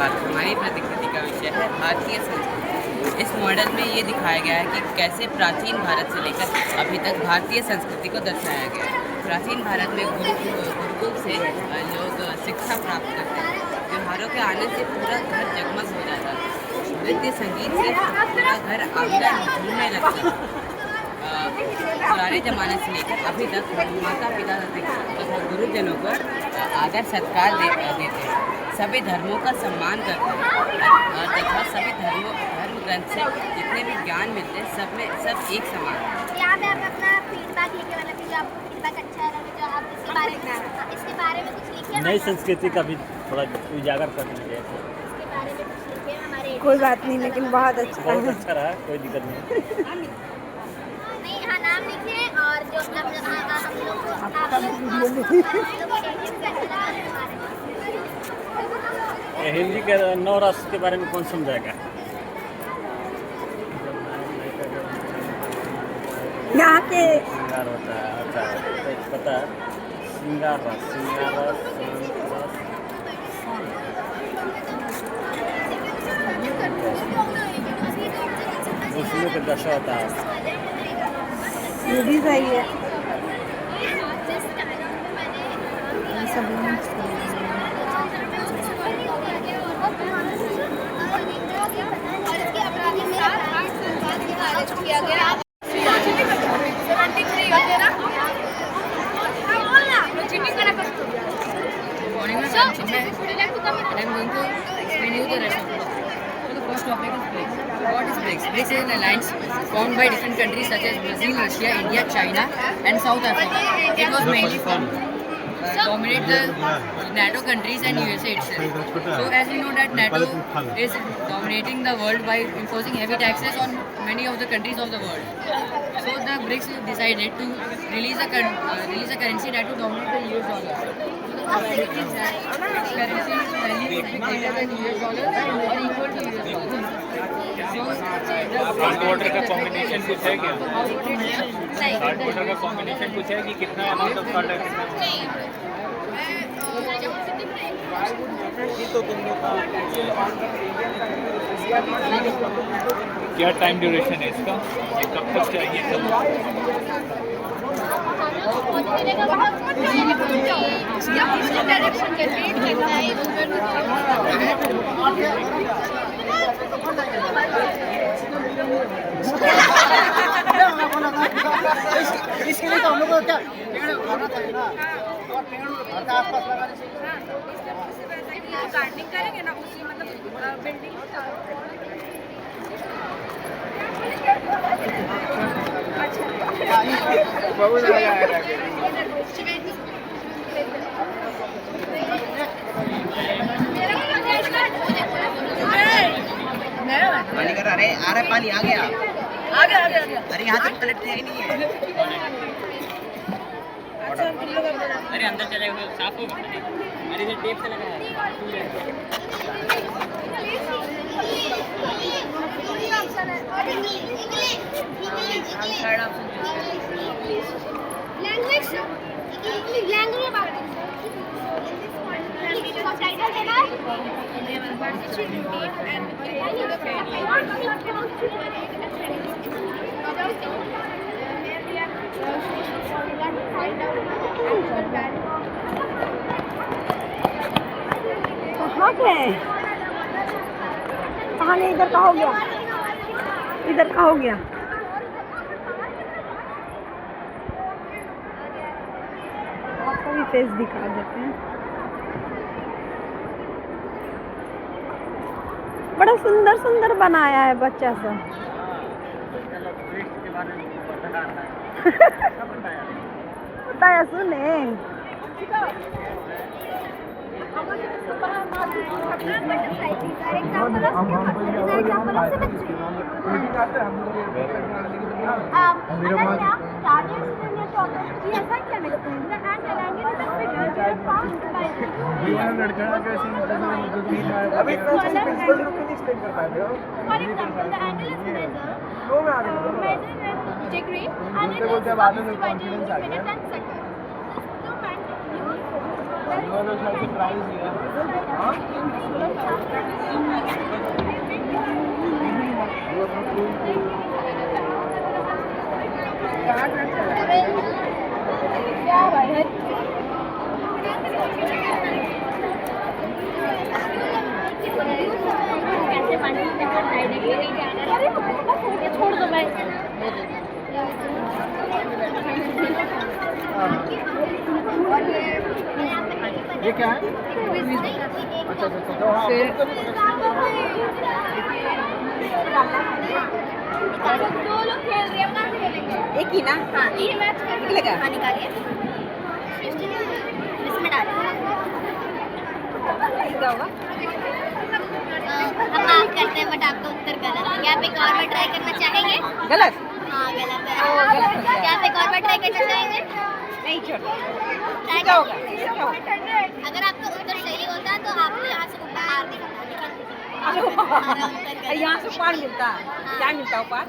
हमारी प्रतिकृति का विषय है भारतीय संस्कृति। इस मॉडल में ये दिखाया गया है कि कैसे प्राचीन भारत से लेकर अभी तक भारतीय संस्कृति को दर्शाया गया है। प्राचीन भारत में गुरुकुल से लोग शिक्षा प्राप्त करते हैं। त्योहारों के आने से पूरा घर जगमग हो जाता है। नृत्य संगीत से पूरा घर आंगन झूमने लगता है। पुराने ज़माने से लेकर अभी तक माता पिता तथा गुरुजनों को आदर सत्कार देते हैं। सभी धर्मों का सम्मान करते हैं तथा सभी धर्म ग्रंथ से जितने भी ज्ञान मिलते हैं सब एक समान है। यहाँ पे आप अपना फीडबैक लिखे, मतलब जो आपको फीडबैक अच्छा लगा, जो आप इसके बारे में कुछ लिखिए। नई संस्कृति का भी थोड़ा उजागर कर दीजिए। इसके बारे में कुछ लिखिए हमारे। कोई बात नहीं, लेकिन बहुत अच्छा रहा, कोई दिक्कत नहीं। नहीं, हाँ, नाम लिखिए और जो हम लोग हिंदी के 9 राष्ट्र के बारे में कौन समझाएगा? यहाँ के श्रृंगार होता है। अच्छा, पता है श्रृंगार रस उसमें तो दशा होता है। ये भी सही है। सब किया गया BRICS is an alliance formed by different countries such as Brazil, Russia, India, China, and South Africa. It was mainly formed to dominate the NATO countries and USA itself. So, as we know that NATO is dominating the world by imposing heavy taxes on many of the countries of the world. So, the BRICS decided to release a currency that will dominate the US dollar. Currency value would be greater than US dollar or equal to US dollar. Salt water का combination कुछ है क्या? Salt water का combination कुछ है कि कितना amount of salt है, क्या टाइम ड्यूरेशन है इसका, ये कब तक चाहिए? इसके लिए तो हम लोग को क्या पेड़ लगाना चाहिए ना, और पेड़ घर के आसपास लगाने चाहिए। गार्डनिंग करेंगे ना, उसी मतलब बिल्डिंग बहुत मजा आया पानी कर रहे आ रहा, पानी आ गया। अरे यहाँ तक पलटते ही नहीं है। अरे अंदर चले गए, साफ हो गया। अरे इधर टेप से लगा है। कहाँ गए? कहाँ नहीं, इधर का हो गया, इधर का हो गया। आपका भी फेस दिखा देते हैं। बड़ा सुंदर सुंदर बनाया है बच्चा सब। बताया सुने। degree and it is divided into minutes and seconds. So, man, छोड़ दो भाई। ये क्या है? अच्छा अच्छा तो हाँ दो लोग खेल रहे हैं, कहाँ खेलेंगे? एक ही ना? हाँ, ये मैच निकलेगा? हाँ, निकालिए। इसमें डालिए। क्या होगा? हम माफ करते हैं बट आपका उत्तर गलत है। क्या आप एक और बार ट्राई करना चाहेंगे? गलत? हाँ गलत है। क्या आप एक और बार ट्राई करना चाहेंगे? नहीं छोड़। ट्राई क्या होगा? करिए। क्या होगा? अगर आपका उत्तर सही होता तो आपको यहाँ से उपहार मिलता। यहाँ से उपहार मिलता है? क्या मिलता है उपहार?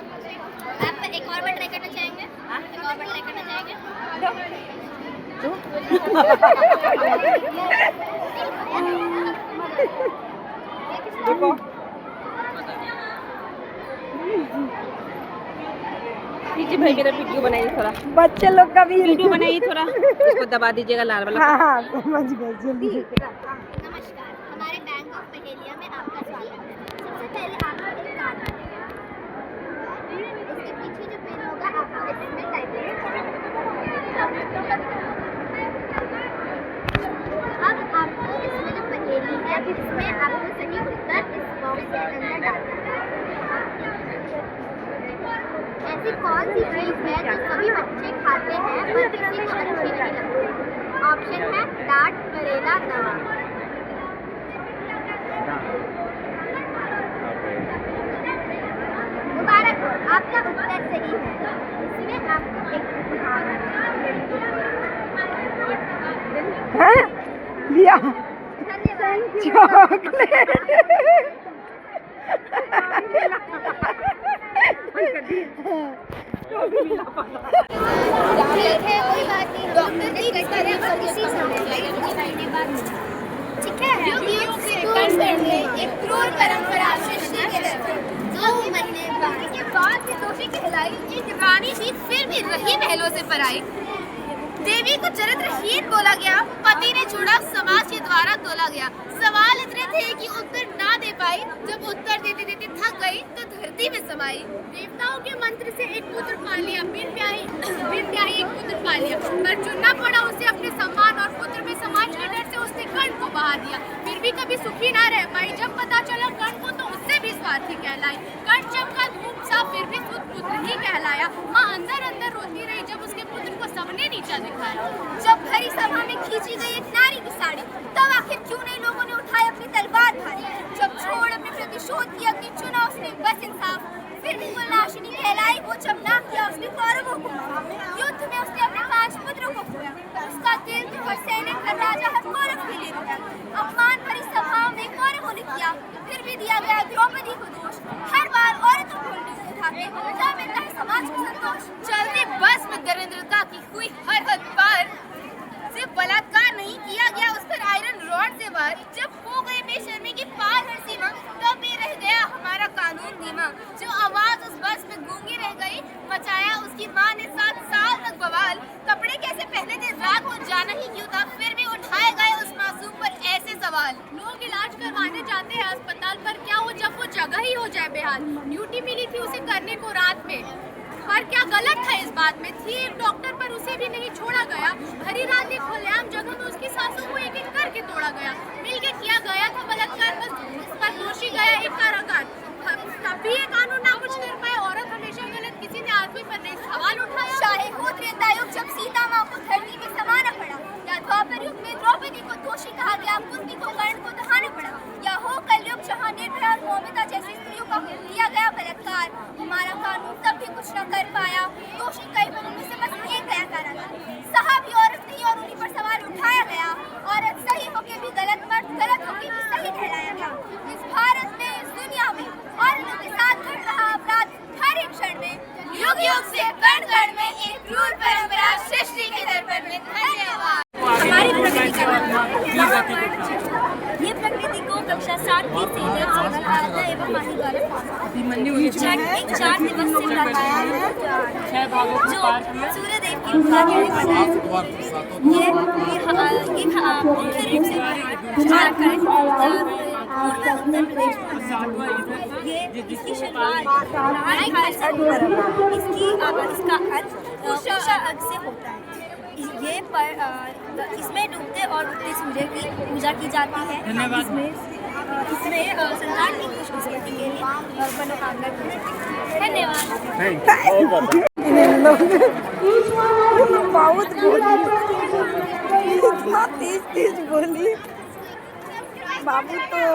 आप एक और बार ट्राई करना चाहेंगे? एक और बार ट्राई करना चाहेंगे? देखो पीछे भाई मेरा वीडियो बनाइए थोड़ा, बच्चे लोग का भी वीडियो बनाइए थोड़ा, इसको दबा दीजिएगा लाल वाला। हाँ हाँ समझ गए जल्दी। नमस्कार, हमारे बैंक ऑफ पहेलिया में आपका स्वागत है। सबसे पहले आपको एक कार्ड मिलेगा। इसके पीछे जो पेन होगा आपको इसमें टाइप अब आपको इसमें जो पहेली है इसमें आपको सही उत्तर इस बॉक्स के अंदर डालना है। ऐसी कौन सी चीज़ है जो सभी बच्चे खाते हैं पर किसी को अच्छी नहीं लगती? ऑप्शन है डांट, करेला, दवा। मुबारक हो, आपका उत्तर सही है। इसमें आपको एक उपहार हैं? लिया धन्यवाद। चॉकलेट। ठीक है, कोई बात नहीं। डॉक्टर ने करें और किसी ठीक है। युग से कण करने एक क्रूर परंपरा सृष्टि के दर 2 महीने के बाद से दोषी कहलाई एक रानी थी, फिर भी रही महलों से पराई। देवी को चरित्रहीन बोला गया, पति ने छोड़ा, समाज के द्वारा तोला गया। सवाल इतने थे कि उत्तर ना दे पाई, जब उत्तर देते देते थक गई तो धरती में समाई। देवताओं के मंत्र से एक पुत्र पा लिया, बिन ब्याही एक पुत्र पा लिया, पर चुनना पड़ा उसे अपने सम्मान और पुत्र में समाज के डर से उसने कर्ण को बहा दिया। फिर भी कभी सुखी ना रह पाई, जब पता चला कर्ण को तो उससे भी स्वार्थी कहलाई। कर्ण चमका धूप सा, फिर भी खुद पुत्र ही कहलाया। माँ अंदर अंदर रोती रही जब उसके पुत्र को सबने नीचा दिखाया। जब भरी सभा में खींची गई एक नारी की साड़ी, तब आखिर क्यों नहीं लोगों ने उठाई अपनी तलवार भारी। जब छोड़ अपने प्रतिशोध की अग्नि चुना उसने बस इंसाफ, फिर भी वो नाशिनी कहलाई। वो जब ना किया उसने कौरवों को, युद्ध में उसने अपने 5 पुत्रों को खोया। उसका दिल तो हर सैनिक हर राजा हर कौरव के लिए रोया। अपमान भरी सभा में कौरवों ने किया, फिर भी दिया गया द्रौपदी को दोष। हर बार औरतों को उठाते क्या मिलता है समाज को संतोष। चलते बस में दरिद्रता की हुई हर हद पार, सिर्फ बलात्कार नहीं किया गया उस पर आयरन रॉड से वार। जब हो गए बेशर्मी की पार हर सीमा, तब भी रह गया हमारा कानून धीमा। जो आवाज उस बस में गूंगी रह गई, मचाया उसकी माँ ने 7 साल तक बवाल। कपड़े कैसे पहने थे रात को जाना ही क्यों था, फिर भी उठाए गए उस मासूम पर ऐसे सवाल। लोग इलाज करवाने जाते हैं अस्पताल पर, क्या हो जब वो जगह ही हो जाए बेहाल। ड्यूटी मिली थी उसे करने को रात में, पर क्या गलत था इस बात में। थी एक डॉक्टर पर उसे भी नहीं छोड़ा गया, भरी रात एक खुलेआम जगह में उसकी सांसों को एक एक करके तोड़ा गया। मिलके किया गया था बलात्कार, बस पर दोषी गया एक कारागार। तब भी ये कानून ना कुछ कर पाए, औरत हमेशा गलत, किसी ने आदमी पर नहीं सवाल उठाया। शाही हो त्रेता युग जब सीता माँ को धरती में समाना पड़ा, या द्वापर युग में द्रौपदी को दोषी कहा गया, कुंती को कर्ण को दहाना पड़ा, या हो कलयुग जहाँ निर्भया और मौमिता जैसी स्त्रियों का किया गया बलात्कार। हमारा कानून तब भी कुछ न कर पाया, दोषी कई पर उनमें से बस एक गया कारागार। सहा भी औरत नहीं और उन्हीं पर सवाल उठाया गया। औरत सही होके भी गलत, मर्द गलत होके भी सही ठहराया गया। इस भारत में, इस दुनिया में औरतों के साथ घट रहा अपराध हर एक क्षण में, युग युग से कण कण में एक क्रूर परंपरा सृष्टि के दर्पण में। धन्यवाद। हमारी प्रकृति ये प्रकृति को कक्षा 7 की सेजल सेवा आराधना एवं माही द्वारा एक 4 दिवस से लगाया है, जो सूर्यदेव की उपाधि में बनाया ये मुख्य रूप से उत्तर प्रदेश में मनाया जाता है। ये इसकी शुरुआत नहाय-खाय से इसका अंत उषा अर्घ से होता है। ये इसमें डूबते और उगते सूर्य की पूजा की जाती है। इसमें संतान की खुशकिस्मती के लिए मनोकामना की जाती है। धन्यवाद। बहुत बोली, इतना तेज बोली बाबू तो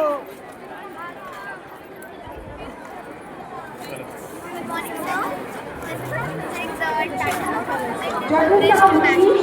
Good morning, sir. This is the title of our presentation.